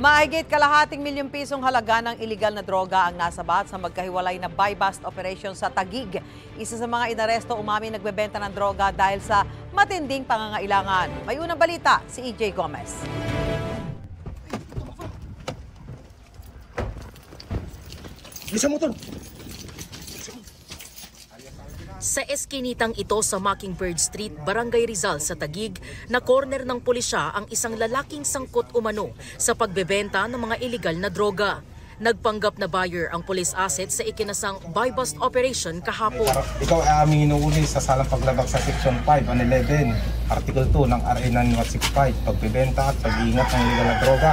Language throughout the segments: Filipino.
Mahigit kalahating milyong pisong halaga ng iligal na droga ang nasabat sa magkahiwalay na buy-bust operation sa Taguig. Isa sa mga inaresto umamin nagbebenta ng droga dahil sa matinding pangangailangan. May unang balita si EJ Gomez. Bisa mo, Ton. Sa eskinitang ito sa Mockingbird Street, Barangay Rizal sa Taguig, na corner ng pulisya ang isang lalaking sangkot umano sa pagbebenta ng mga illegal na droga. Nagpanggap na buyer ang police asset sa ikinasang buy-bust operation kahapon. Ikaw ay aming inuuli sa salang paglabag sa Section 5 and 11, Article 2 ng RA 9165, pagbebenta at pag-iingat ng illegal na droga.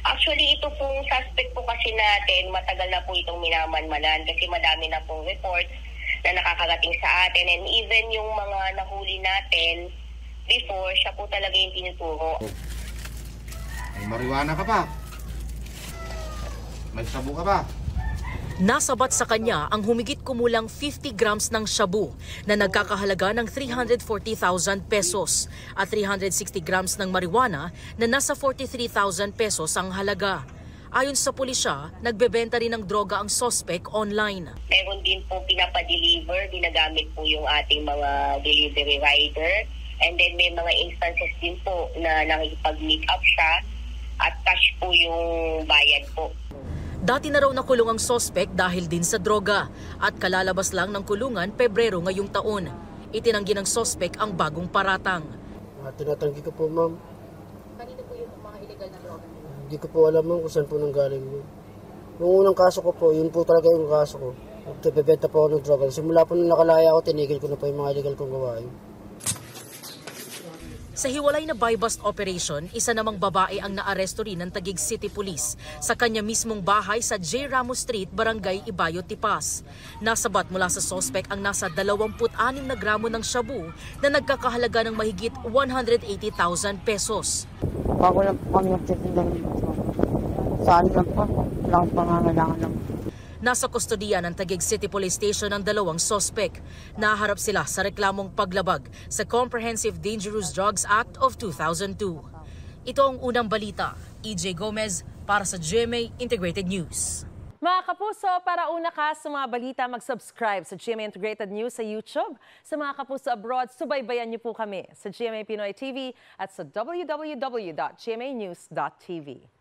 Actually, ito pong suspect po kasi natin, matagal na po itong minamanmanan kasi madami na pong reports na nakakarating sa atin, and even yung mga nahuli natin before, siya po talaga yung tinuturo. May marijuana ka pa? May shabu ka ba? Nasabat sa kanya ang humigit kumulang 50 grams ng shabu na nagkakahalaga ng 340,000 pesos at 360 grams ng marijuana na nasa 43,000 pesos ang halaga. Ayon sa pulisya, nagbebenta rin ng droga ang suspect online. Meron din po pinapadeliver, ginagamit po yung ating mga delivery rider. And then may mga instances din po na nakikipag-meet up siya at cash po yung bayad po. Dati na raw nakulong ang suspect dahil din sa droga at kalalabas lang ng kulungan Pebrero ngayong taon. Itinanggi ng suspect ang bagong paratang. Tinatanggi ko po, ma'am. Kanino po yung mga illegal na droga? Hindi ko po alam, ma'am, kung saan po nanggaling yun. Yung unang kaso ko po, yun po talaga yung kaso ko. Bebenta po ako ng droga. Simula po nung nakalaya ako, tinigil ko na po yung mga illegal kong gawain. Sa hiwalay na buy-bust operation, isa namang babae ang naaresto rin ng Taguig City Police sa kanya mismong bahay sa J. Ramos Street, Barangay Ibayo, Tipas. Nasabat mula sa suspect ang nasa 26 na gramo ng shabu na nagkakahalaga ng mahigit 180,000 pesos. Bago lang po kami nagtitinda ng ito. Saan lang po, lang pangangailangan lang. Nasa kustodiya ng Taguig City Police Station ang dalawang suspect. Naharap sila sa reklamong paglabag sa Comprehensive Dangerous Drugs Act of 2002. Ito ang unang balita. EJ Gomez para sa GMA Integrated News. Mga kapuso, para una ka sa mga balita, mag-subscribe sa GMA Integrated News sa YouTube. Sa mga kapuso abroad, subaybayan niyo po kami sa GMA Pinoy TV at sa www.gmanews.tv.